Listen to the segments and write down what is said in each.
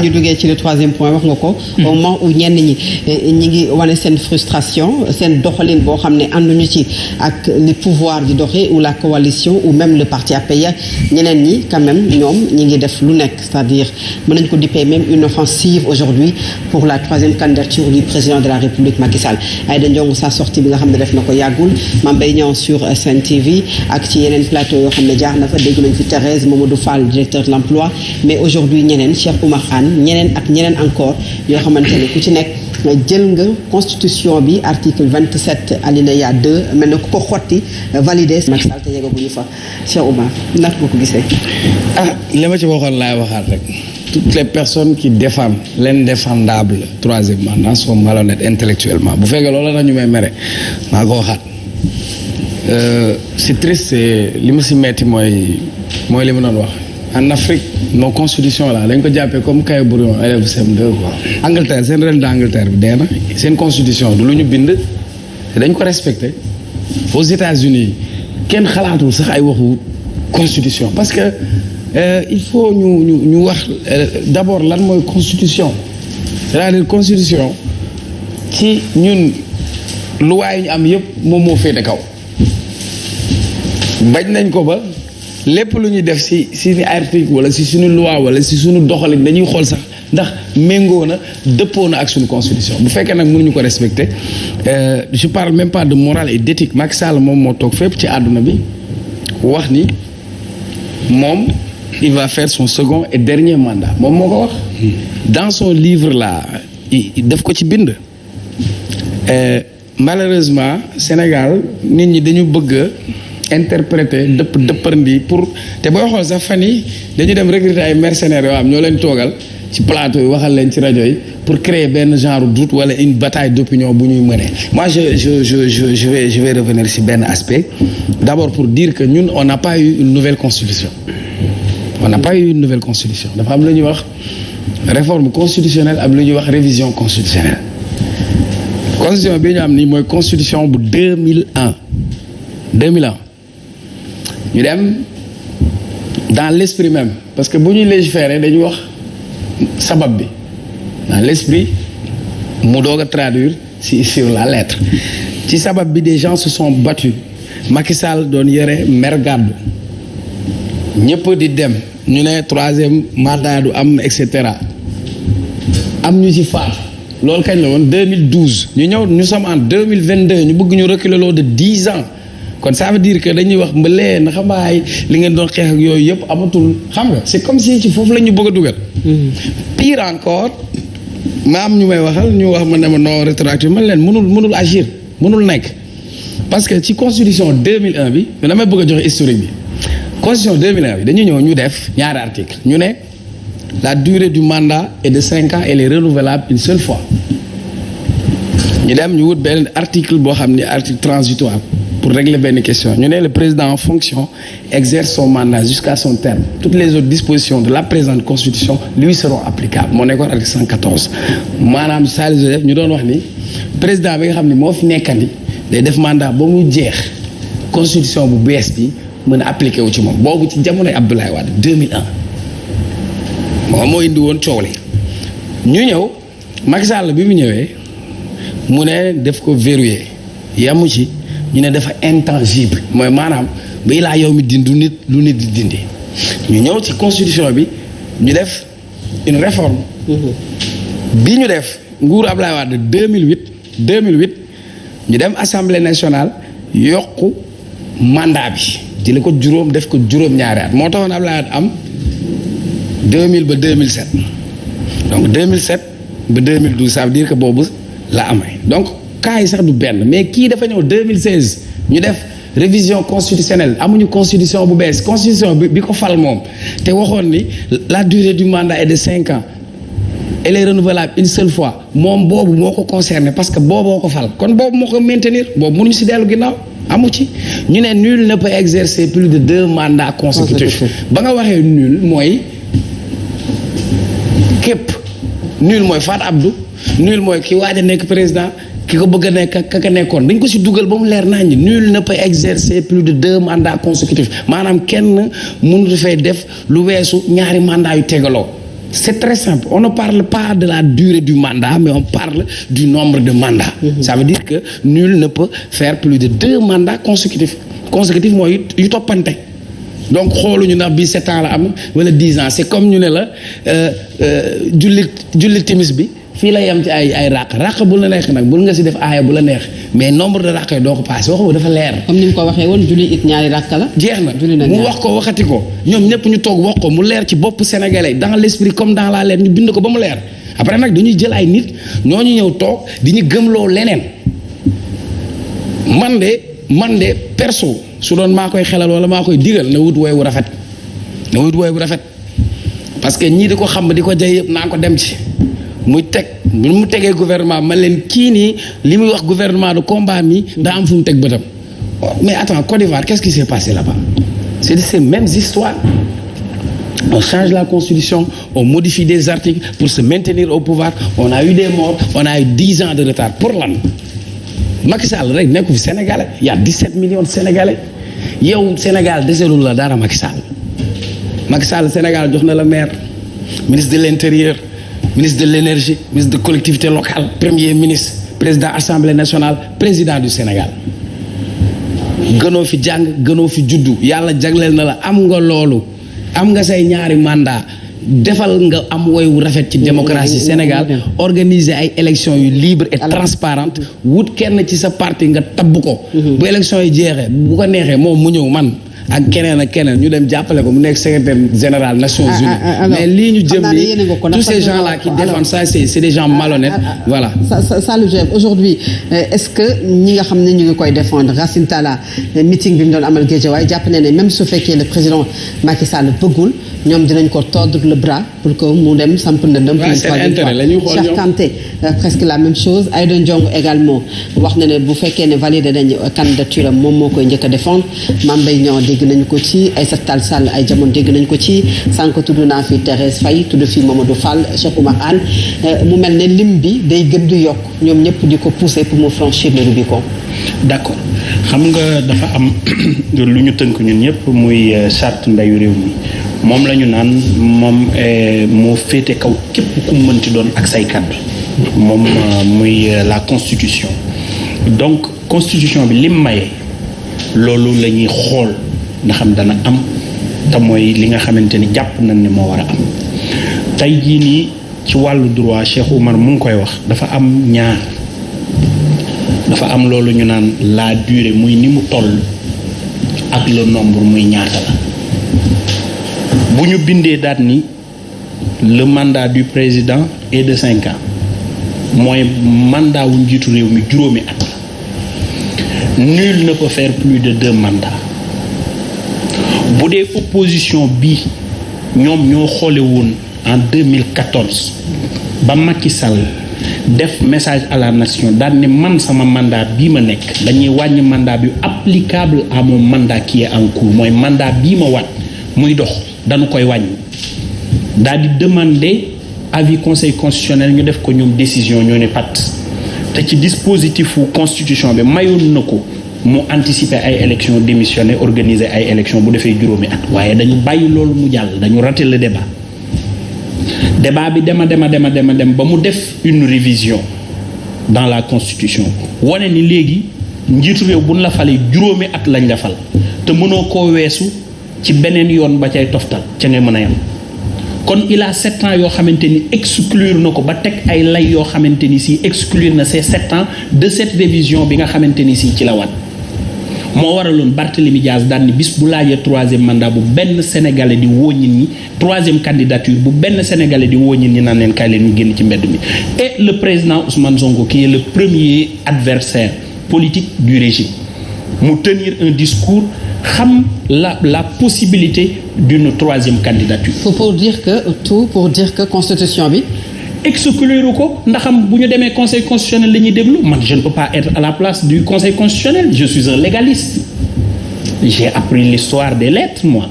ñu duggee ci le troisième point wax nga ko au moment où ñenn ñi ngi wane seen frustration seen doxalin boo xam ne ànduñu ci ak les pouvoirs di doxee ou la coalition ou même le parti APR ñeneen ñi quand même ñoom ñi ngi def lu nekk c'est-à-dire mën nañu ko dippee même une offensive aujourd'hui pour la troisième candidature du président de la République Macky Sall Aïda Ndiongue sa sortie bi nga xam ne def na ko yàggul Mame Mbaye Niang sur Sen TV ak ci yeneen plateau yoo xam ne jaar na fa dégg nañ fi Thérèse Mamadou Fall directeur de l'emploi mais aujourd'hui ñeneen Cheikh Oumar Anne ñeneen ak ñeneen encore yoo xamante ne ku ci nekk jël nga constitution bi article 27 alinéa 2 mel na ku ko xotti validé Macky Sall te yegaguñu fa Cheikh Oumar ndax nga ko gisee. li ma ci waxoon laay waxaat rek toutes les personnes qui défendent l'indéfendable troisième mandat sont malhonnêtes intellectuellement bu fekkee loolu la ñu may mere maa ko waxaat c'est triste li ma si metti mooy li ma doon wax. En Afrique nos constitutions là dañ ko jàppee comme kay brouillon élève CM2 quoi. Angleterre seen reine d'Angleterre bi dee na seen constitution du lu ñu bind te dañ ko respecté aux États-Unis kenn xalaatul sax ay waxu constitution parce que il faut ñu wax d'abord lan mooy constitution c'est-à-dire constitution ci ñun loi yi ñu am yëpp moom moo féete kaw bañ nañ ko ba. lépp lu ñuy def si article wala si suñu loi wala si suñu doxalin dañuy xool sax ndax méngoo na dëppoo na ak suñu constitution bu fekkee nag mënuñu ko respecter je parle même pas de morale et d'éthique Macky Sall moom moo toog fépp ci àdduna bi wax ni moom il va faire son second et dernier mandat moom moo ko wax dans son livre là daf ko ci bind malheureusement Sénégal nit ñi dañu bëgg interprété dëppandi pour te booy xool sax fan yi dañu dem recruter ay mercenaires yoo am ñoo leen toogal ci plateau yi waxal leen ci rajo yi pour créer benn genre doute wala une bataille d'opinion bu ñuy mënee moi je vais revenir ci benn aspect d'abord pour dire que ñun on n'a pas eu une nouvelle constitution dafa am lu ñuy wax réforme constitutionnelle am lu ñuy wax révision constitutionnelle constitution bi ñu am nii mooy constitution bu 2001 ñu dem dans l'esprit même parce que bu ñuy légiférer dañuy wax sabab bi dans l'esprit mu doog a traduire sur la lettre ci sabab bi des gens se sont battus Macky Sall doon yore mer gàddu ñëpp di dem ñu ne troisième mandat du am et cetera am ñu ci faatu loolu kañ la woon 2012 ñu ñëw nous sommes en 2022 ñu bëgg ñu reculer loo de 10 ans kon ça veut dire que dañuy wax mbalee na xabaay li ngeen doon xeex ak yooyu yëpp amatul xam nga c'est comme si ci foofu la ñu bëgg a dugal. Pire encore ma am ñu may waxal ñu wax ma ne ma non rétroactive man leen mënul agir mënul nekk parce que ci constitution 2001 bi damay bëgg a joxe historique bi constitution 2001 bi dañu ñëw ñu def ñaari article ñu ne la durée du mandat est de 5 ans et elle est renouvelable une seule fois ñu dem ñu wut benn article boo xam ni article transitoire pour régler benn question ñu ne le président en fonction exerce son mandat jusqu'à son terme toutes les autres dispositions de la présente constitution lui seront applicables moo nekkoon article 114 maanaam Saliou Joseph ñu doon wax ni président bi nga xam ne moo fi nekkandi day def mandat ba mu jeex constitution bu bees bi mën a appliqué wu ci moom boobu ci jamonoy Abdoulaye Wade 2001 moom moo indi woon coow li ñu ñëw Macky Sall bi mu ñëwee mu ne def ko verrouillé yamu ci ñu ne dafa intangible mooy maanaam ba ilaa yow mi dindu nit lu nit di dindi ñu ñëw ci constitution bi ñu def une réforme bi ñu def nguuru Abdoulaye Wade 2008 ñu dem assemblée nationale yokku mandat bi jële ko juróom def ko juróom-ñaari at moo taxoon Abdoulaye Wade am 2000 ba 2007 donc 2007 ba 2012 ça veut dire que boobu la amee donc cas yi sax du benn mais kii dafa ñëw 2016 ñu def révision constitutionnelle amuñu constitution bu bees constitution bi ko fal moom te waxoon ni la durée du mandat est de 5 ans elle est renouvelable une seule fois moom boobu moo ko concerné parce que booboo ko fal kon boobu moo ko maintenir boobu mënuñu si dellu ginnaaw amu ci ñu ne nul ne peut exercer plus de 2 mandats consécutifs ba nga waxee nul mooy képp nul mooy Fat Abdou nul mooy ki waaj a nekk président ki ko bëgg a nekk ka nekkoon dañ ko si dugal ba mu leer naññ nul ne peut exercer plus de 2 mandats consécutifs maanaam kenn mënut fay def lu weesu ñaari mandat yu tegaloo c'est très simple. On ne parle pas de la durée du mandat, mais on parle du nombre de mandats. Ça veut dire que nul ne peut faire plus de 2 mandats consécutifs. Consécutif mooy yu toppante. Donc xooluñu ndax bii 7 ans la am wala 10 ans c'est comme ñu ne la jullit timis bi fii la yem ci ay ràq bu la neex nag bul nga si def aaya bu la neex mais nombre de ràq yi doo ko passé waxu dafa leer. comme ni mu ko waxee woon julli it ñaari ràq la. jeex na mu wax ko waxati ko ñoom ñëpp ñu toog wax ko mu leer ci bopp sénégalais dans l'esprit comme dans la lettre ñu bind ko ba mu leer après nag dañuy jël ay nit ñooñu ñëw toog di ñu gëmloo leneen man de perso su doon maa koy xelal wala maa koy digal na wut wooy wu rafet parce que ñii di ko xam di ko jay yëpp naa ko dem ci muy teg bu mu tegee gouvernement man leen kii nii li muy wax gouvernement de combat mi daa am fu mu teg bëtam mais attends Côte d'Ivoire qu'est-ce qui s'est passé là-bas c'est de ces mêmes histoires on change la constitution on modifie des articles pour se maintenir au pouvoir on a eu des morts on a eu 10 ans de retard pour lan Macky Sall rek nekku fi Sénégalais il y a 17 millions de Sénégalais yow Sénégal deselul la dara Macky Sall Sénégal jox na la maire ministre de l'intérieur ministre de l'énergie ministre de collectivité locale premier ministre président assemblée nationale président du Sénégal gënoo fi jàng gënoo fi juddu yàlla jagleel na la am nga loolu am nga say ñaari mandat defal nga am woy wu rafet ci démocratie Sénégal organiser ay élections yu libre et transparente wut kenn ci sa parti nga tabb ko bu élections yi jeexee bu ko neexee moom mu ñëw man ak keneen ñu dem jàppale ko mu nekk secrétaire général Nations Unies mais lii ñu jëm nii tous ces gens là qui défendent ça c'est des gens malhonnêtes voilà ça le gêne aujourd'hui est-ce que ñi nga xam ne ñu ngi koy défendre Racine Talla meeting bi mu doon amal Guédiawaye jàpp ne ne même su fekkee le président Macky Sall bëggul ñoom dinañ ko tordre le bras pour que mu dem samp ndëndëm pour une troisième fois Cheikh Kanté presque la même chose Aïda Ndiongue également wax na ne bu fekkee ne validé nañ candidature am moom moo koy njëkk a défendre Mame Mbaye Niang dégg nañu ko ci Aïssata Tall Sall ay jamono dégg nañu ko ci sànq tudd naa fi Thérèse Faye tudd fi Mamadou Fall Cheikh Oumar Anne mu mel ne lim bi day gën di yokk ñoom ñëpp di ko pousser pour mu franchir le Rubicon. d'accord xam nga dafa am lu ñu tënk ñun ñëpp muy charte ndayu réew mi moom la ñu naan moom moo féete kaw képp ku mënti doon ak say kàddu moom muy la constitution donc constitution bi lim maye loolu la ñuy xool nga xam dana am te mooy li nga xamante ni jàpp nañ ne moo war a am tey jii nii ci wàllu droit Cheikh Oumar mu ngi koy wax dafa am ñaar dafa am loolu ñu naan la durée muy ni mu toll ak le nombre muy ñaata la bu ñu bindee daat ni le mandat du président est de 5 ans mooy mandat wu njiitu réew mi juróomi at la nul ne peut faire plus de 2 mandats bu dee opposition bi ñoom ñoo xoole woon en 2014 ba Macky Sall def message à la nation daan ne man sama mandat bii ma nekk dañuy wàññi mandat bi applicable à mon mandat qui est en cours mooy mandat bii ma wat muy dox dañu koy wàññi daal di demander avis conseil constitutionnel ñu def ko ñoom décision ñoo ne pat te ci dispositif wu constitution bi mayoon na ko mu anticiper ay élections démissionner organiser ay élections bu defee juróomi at waaye dañu bàyyi loolu mu jàll dañu rater le débat bi dem ba mu def une révision dans la constitution wane ni léegi njiitu réew buñ la falee juróomi at lañ la fal te mënoo koo weesu ci beneen yoon ba cay toftal ca ngay mën a yam kon il a 7 ans yoo xamante ni exclure na ko ba teg ay lay yoo xamante ni si exclure na ces 7 ans de cette révision bi nga xamante ni si ci la wat moo waraloon Barthélémy Diaz daan ni bis bu laajee 3e mandat bu benn sénégalais di woo nit ñi 3e candidature bu benn sénégalais di woo nit ñi naan leen kaay leen ñu génn ci mbedd mi et le président Ousmane Sonko qui est le premier adversaire politique du régime mu tenir un discours xam la possibilité d'une 3e candidature. pour dire que constitution bi. exclure ko ndaxam bu ñu demee conseil constitutionnel la ñuy déglu man je ne peux pas être à la place du conseil constitutionnel je suis un légaliste j'ai appris l'histoire des lettres moi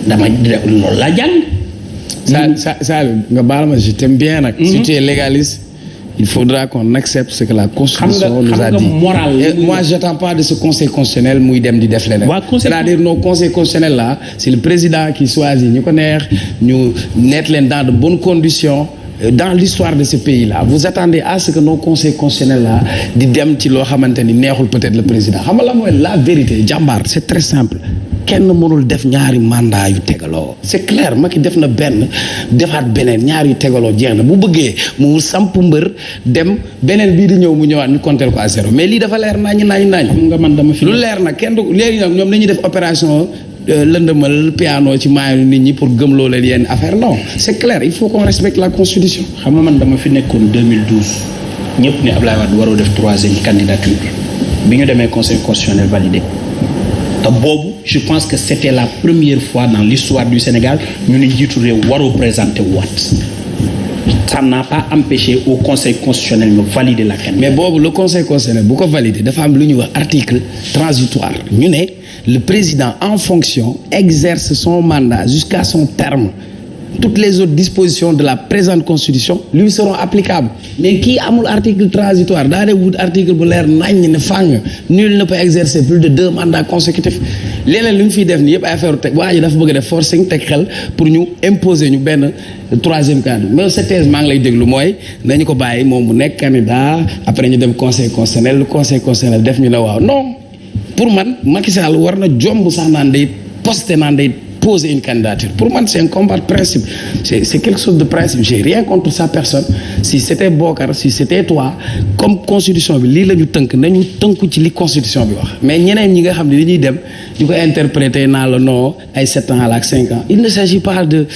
dama loolu laa jàng. ça nga baal ma je t'aime bien nag. si tu es légaliste il faudra qu'on accepte ce que la Constitution nous a dit. Et moi, j'attends pas de ce Conseil constitutionnel muy dem di def leneen. C'est-à-dire nos conseils constitutionnels là, c'est le président qui choisit ñu ko neex ñu nekk leen dans de bonnes conditions. Dans l'histoire de ce pays-là, vous attendez à ce que nos conseils constitutionnels là di dem ci loo xamante ni neexul peut-être le président xam nga la mooy la vérité jàmbaar c'est très simple kenn mënul def ñaari mandat yu tegaloo c'est clair Macky def na benn defaat beneen ñaar yu tegaloo jeex na bu bëggee mu samp mbër dem beneen bii di ñëw mu ñëwaat ñu compter ko à zéro mais lii dafa leer nañ xam nga man dama fi lu leer nag kenn du léegi nag ñoom dañuy def opération lëndëmal piano ci maayu nit ñi pour gëmloo leen yenn affaire non c'est clair il faut qu'on respecte la constitution. xam nga man dama fi nekkoon 2012 ñëpp ne Abdoulaye Wade waroo def 3e candidature bi ñu demee conseil constitutionnel validé te boobu je pense que c'était la première fois dans l'histoire du Sénégal ñu ne njiitu réew waroo présenter waat ça n'a pas empêché au conseil constitutionnel de valider la candidature. mais boobu le conseil constitutionnel bu ko valider dafa am lu ñuy wax article transitoire ñu ne le président en fonction exerce son mandat jusqu'à son terme. Toutes les autres dispositions de la présente constitution lui seront applicables mais kii amul article transitoire daa dee wut article bu leer naññ ne fàng nul ne peut exercer plus de 2 mandats consécutifs léeg-léeg lu ñu fiy def ni yëpp ay affaire teg waa ji dafa bëgg def forcing teg xel pour ñu imposer ñu benn 3e candidat mais cette thèse maa ngi lay déglu mooy nañu ko bàyyi moom mu nekk candidat après ñu dem conseil constitutionnel le conseil constitutionnel def ñu ne waaw non pour man Macky Sall war na jomb sax naan day poster naan day poser une candidature pour moi c'est un combat de principe c'est quelque chose de principe j'ai rien contre sa personne si c'était Bokar si c'était toi comme constitution bi lii la ñu tënk nañu tënku ci li constitution bi wax mais ñeneen ñi nga xam ne dañuy dem di ko interpréter naa la non ay 7 ans ak 5 ans il ne s'agit pas de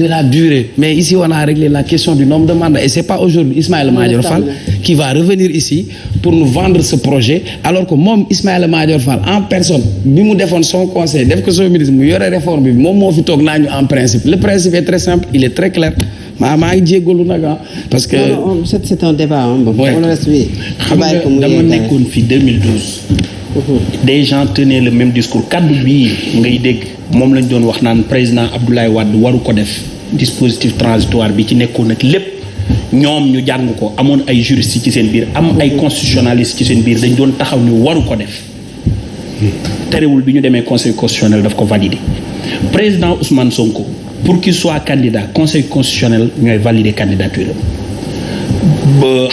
la durée mais ici on a réglé la question du nombre de mandats et c'est pas aujourd'hui Ismaïla Madior Fall qui va revenir ici pour nous vendre ce projet alors que moom Ismaïla Madior Fall en personne bi mu defoon son conseil def ko son ministre mu réforme bi moom moo fi toog naa ñu en principe le principe est très simple il est très clair maa ngi jéggalu nag parce que c'est un débat xam nga dama nekkoon fi 2012 des gens tenaient le même discours kaddu bii ngay dégg moom lañ doon wax naan président Abdoulaye Wade waru ko def dispositif transitoire bi ci nekkoon ak lépp ñoom ñu jàng ko amoon ay juristes ci seen biir am ay constitutionnalistes ci seen biir dañ doon taxaw ni waru ko def terewul bi ñu demee conseil constitutionnel daf ko valider président Ousmane Sonko pour qu'il soit candidat conseil constitutionnel ñooy valider candidature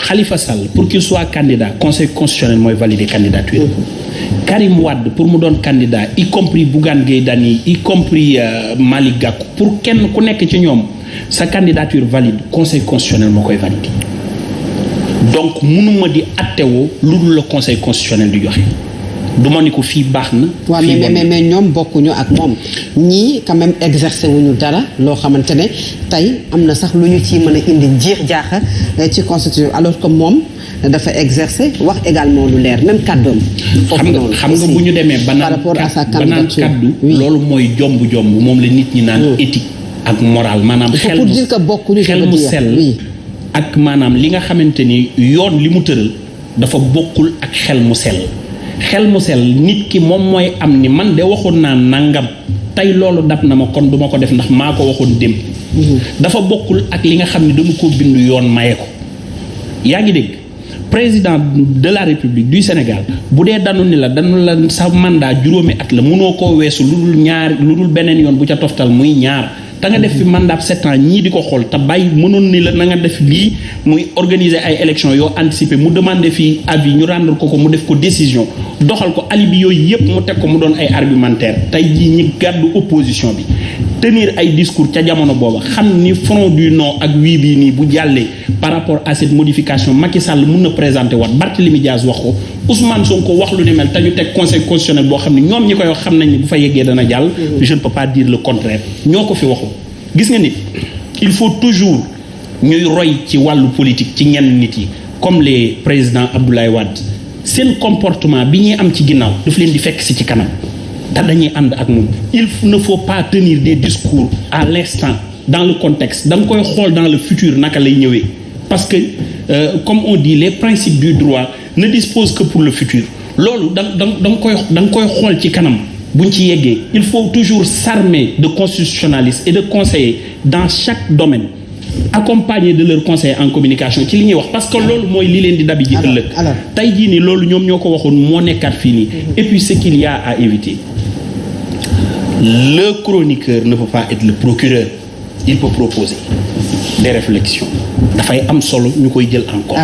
Khalifa Sall pour qu'il soit candidat conseil constitutionnel mooy valider candidature Karim Wade pour mu doon candidat y compris Bougane Gueye Dany y compris Malick Gakou pour kenn ku nekk ci ñoom sa candidature valide conseil constitutionnel moo koy valider donc mënuma di attewoo lu dul le conseil constitutionnel di joxe du ma ni ko fii baax na. waaw mais ñoom bokkuñu ak moom ñii quand même exercer wuñu dara loo xamante ne tey am na sax lu ñu ci mën a indi jiix jaaxa ci constitution alors que moom dafa exercer wax également lu leer même kàddoom. xam nga bu ñu demee ba naan kàddu loolu mooy jomb moom la nit ñi naan éthique ak morale maanaam xel mu sell ak maanaam li nga xamante ni yoon li mu tëral dafa bokkul ak xel mu sell nit ki moom mooy am ni man de waxoon naa nangam tey loolu dab na ma kon duma ko def ndax maa ko waxoon démb dafa bokkul ak li nga xam ne dañu ko bind yoon maye ko yaa ngi dégg président de la République du Sénégal bu dee dañu la sa mandat juróomi at la mënoo koo weesu lu dul beneen yoon bu ca toftal muy ñaar da nga def fi mandat 7 ans ñii di ko xool te bàyyi mënoon ni la na nga def lii muy organiser ay élections yoo anticiper mu demander fii avis ñu rendre ko mu def ko décision doxal ko alibi yooyu yëpp mu teg ko mu doon ay argumentaire tey jii ñi gàddu opposition bi tenir ay discours ca jamono booba xam ni front du non ak wii bii nii bu jàllee par rapport à cette modification Macky Sall mun na présenter waat Barthélémy Dias wax ko Ousmane Sonko wax lu ni mel te ñu teg conseil constitutionnel boo xam ne ñoom ñi koy wax xam nañ ni bu fa yeggee dana jàll. je ne peux pas dire le contraire ñoo ko fi waxu gis nga nit il faut toujours ñuy roy ci wàllu politique ci ñenn nit yi comme les présidents Abdoulaye Wade seen comportement bi ñuy am ci ginnaaw daf leen di fekk si ci kanam te dañuy ànd ak moom il ne faut pas tenir des discours à l'instant dans le contexte da nga koy xool dans le futur naka lay ñëwee parce que comme on dit les principes du droit ne disposent que pour le futur loolu da nga koy xool ci kanam buñ ci yeggee il faut toujours s'armer de constitutionnalistes et de conseillers dans chaque domaine accompagné de leur conseil en communication ci li ñuy wax parce que loolu mooy li leen di dabi ji ëllëg tey jii nii loolu ñoom ñoo ko waxoon moo nekkaat fii nii et puis ce qu'il y a à éviter le chroniqueur ne peut pas être le procureur il peut proposer des réflexions dafay am solo ñu koy jël en compte.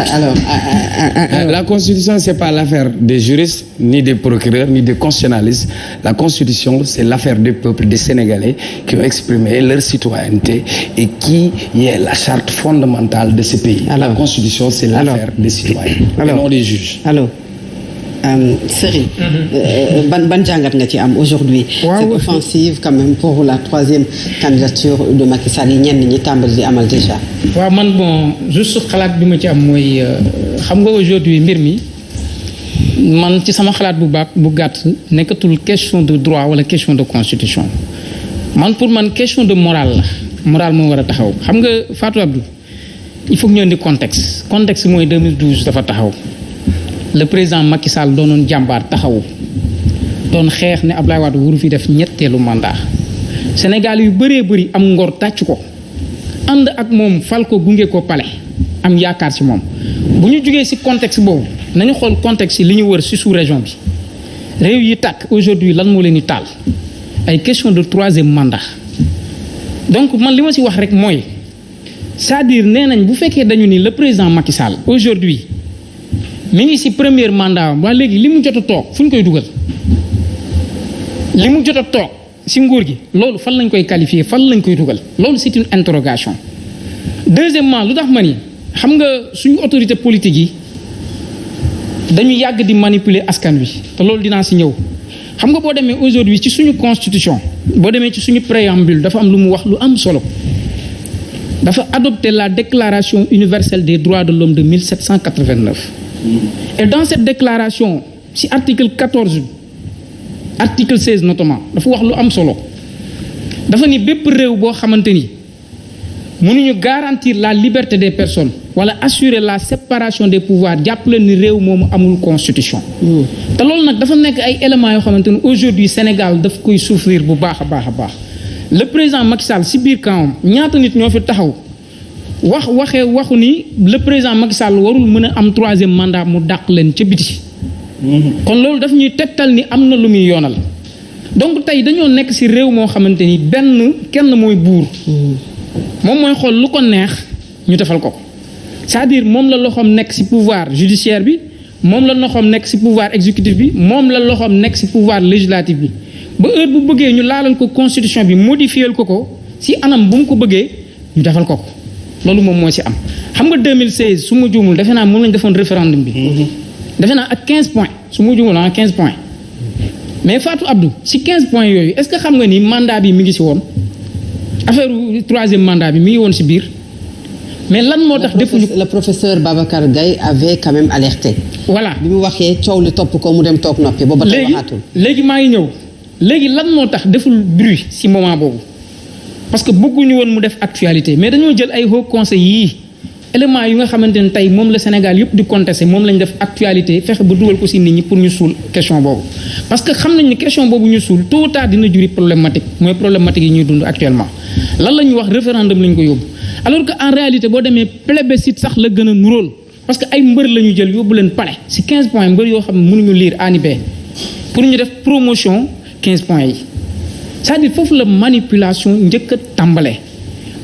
La constitution c'est pas l'affaire des juristes ni des procureurs ni des constitutionnalistes la constitution c'est l'affaire du peuple des Sénégalais qui ont exprimé leur citoyenneté et qui est la charte fondamentale de ce pays. La constitution c'est l'affaire des citoyens et non des juges. Serigne, ban jàngat nga ci am aujourd'hui cette offensive quand même pour la troisième candidature de Macky Sall yi ñenn ñi tàmbali di amal déjà. waaw man bon juste xalaat bi ma ci am mooy xam nga aujourd'hui mbir mi man ci sama xalaat bu gàtt nekkatul question de droit wala question de constitution man pour man question de morale la morale moo war a taxaw xam nga Fatou Abdou il faut que ñu indi contexte mooy 2012 dafa taxaw. Le président Macky Sall doonoon jàmbaar taxawu doon xeex ne Abdoulaye Wade wuru fi def ñetteelu mandat Sénégal yu bëree bëri am ngor tàcc ko ànd ak moom fal ko gunge ko palais am yaakaar ci moom bu ñu jógee ci contexte boobu nañu xool contexte yi li ñu wër ci sous-région bi réew yi tàkk aujourd'hui lan moo leen di taal ay question de troisième mandat donc man li ma ci wax rek mooy c'est-à-dire nee nañ bu fekkee dañu ni le président Macky Sall aujourd'hui mi ngi ci premier mandat am waa léegi li mu jot a toog fu ñu koy dugal li mu jot a toog ci nguur gi loolu fan lañ koy qualifier fan lañ koy dugal loolu c'est une interrogation deuxièmement lu tax ma ni xam nga suñu autorité politique yi dañu yàgg di manipuler askan wi te loolu dinaa ci ñëw xam nga boo demee aujourd'hui ci suñu constitution boo demee ci suñu préambule dafa am lu mu wax lu am solo dafa adopter la déclaration universelle des droits de l'homme de 1789 et dans cette déclaration ci article 14 article 16 notamment dafa wax lu am solo dafa ni bépp réew boo xamante ni mënuñu garantir la liberté des personnes wala assurer la séparation des pouvoirs jàpp leen ni réew moomu amul constitution. te loolu nag dafa nekk ay éléments yoo xamante ni aujourd'hui Sénégal daf koy souffrir bu baax a baax le président Macky Sall ci biir kawam ñaata nit ñoo fi taxaw. waxu ni le président Macky Sall warul mën a am troisième mandat mu dàq leen ca biti. kon loolu daf ñuy tegtal ni am na lu muy yoonal. donc tey dañoo nekk ci réew moo xamante ni kenn mooy buur. moom mooy xool lu ko neex ñu defal ko. c'est-à-dire moom la loxoom nekk ci pouvoir judiciaire bi moom la loxoom nekk ci pouvoir exécutif bi moom la loxoom nekk ci pouvoir législatif bi ba heure bu bëggee ñu laalal ko constitution bi modifier ko ci anam bu mu ko bëggee ñu defal ko. loolu moom moo ci am xam nga 2016 su ma juumul defe naa moom lañu defoon référendum bi. defe naa ak 15 points su ma juumul 15 points. mais Fatou Abdou ci 15 points yooyu est-ce que xam nga ni mandat bi mi ngi ci woon affaire troisième mandat bi mi ngi woon ci biir mais lan moo tax. defuñu le professeur Babacar Gaye avait quand même alerté. voilà bi mu waxee coow li topp ko mu dem toog noppi. booba tey waxaatul léegi maa ngi ñëw léegi lan moo tax deful bruit ci moment boobu. parce que bëgguñu woon mu def actualité mais dañoo jël ay haut conseil yii éléments yi nga xamante ne tey moom la Sénégal yëpp di contester moom lañ def actualité fexe ba dugal ko ci nit ñi pour ñu suul question boobu. parce que xam nañ ni question boobu ñu suul tôt ou tard dina juri problématique mooy problématique yi ñuy dund actuellement lan la ñuy wax référendum lañ ko yóbbu alors que en réalité boo demee plébiscite sax la gën a nuróol parce que ay mbër la ñu jël yóbbu leen palais ci 15 points mbër yoo xam ne mënuñu lire A ni B pour ñu def promotion 15 points yi. c'est-à-dire foofu la manipulation njëkk a tàmbale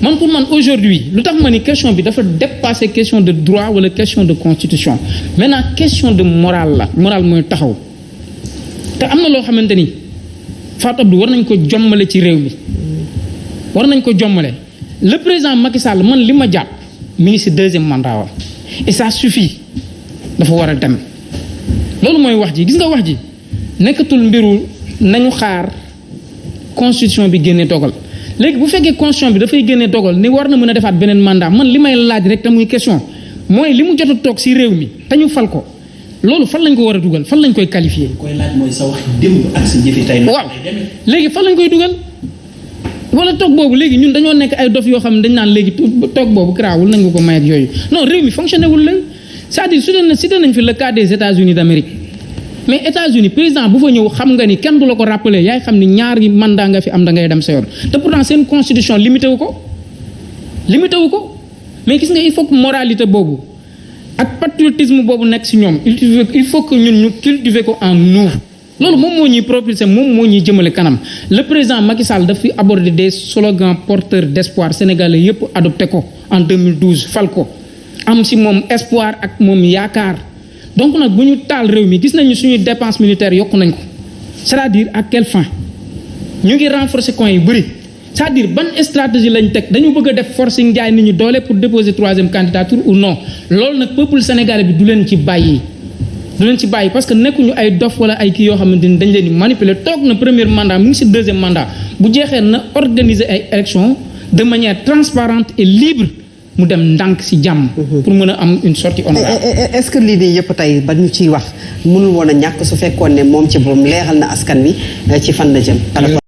man pour man aujourd'hui lu tax ma ni question bi dafa dépasser question de droit wala question de constitution maintenant question de morale la morale mooy taxaw te am na loo xamante ni Fatou Abdou war nañ ko jommale ci réew mi war nañ ko jommale le président Macky Sall man li ma jàpp mi ngi ci deuxième mandat wa et ça suffit dafa war a dem loolu mooy wax ji gis nga wax ji nekkatul mbiru nañu xaar constitution bi génne dogal léegi bu fekkee constitution bi dafay génne dogal ni war na mën a defaat beneen mandat man li may laaj rek te muy question mooy li mu jot a toog ci réew mi te ñu fal ko loolu fan lañ ko war a dugal fan lañ koy qualifier. koy laaj mooy sa wax démb ak sa jëfe tey. waaw léegi fan lañ koy dugal wala toog boobu léegi ñun dañoo nekk ay dof yoo xam ne dañ naan léegi toog boobu garaawul nañ ko ko may ak yooyu non réew mi fonctionné wul la c'est-à-dire cité nañ fi le cas des États-Unis d'Amérique mais États-Unis président bu fa ñëw xam nga ni kenn du la ko rappeler yaay xam ni ñaari mandat nga fi am da ngay dem sa yoon te pourtant seen constitution limité wu ko mais gis nga il faut que moralité boobu ak patriotisme boobu nekk ci ñoom il faut que ñun ñu cultiver ko en nous. loolu moom moo ñuy propulser moom moo ñuy jëmale kanam le président Macky Sall daf fi aborder des slogans porteurs d'espoir sénégalais yépp adopté ko en 2012 fal ko am ci moom espoir ak moom yaakaar donc nag bu ñu taal réew mi gis nañu suñuy dépense militaire yokku nañ ko c'est-à-dire à quelle fin ñu ngi renforcer camps yu bëri c'est-à-dire ban stratégie lañ teg dañu bëgg a def forcing jaay nit ñu doole pour déposer troisième candidature ou non loolu nag peuple sénégalais bi du leen ci bàyyi parce que nekkuñu ay dof wala ay kii yoo xamante ni dañ leen di manipuler toog na premier mandat mu ngi ci deuxième mandat bu jeexee na organiser ay élections de manière transparente et libre mu dem ndànk ci jàmm. pour mën a am une sortie honorable. est-ce que lii nii yëpp tey ba ñu ciy wax mënul woon a ñàkk su fekkoon ne moom ci boppam leeral na askan wi ci fan la jëm.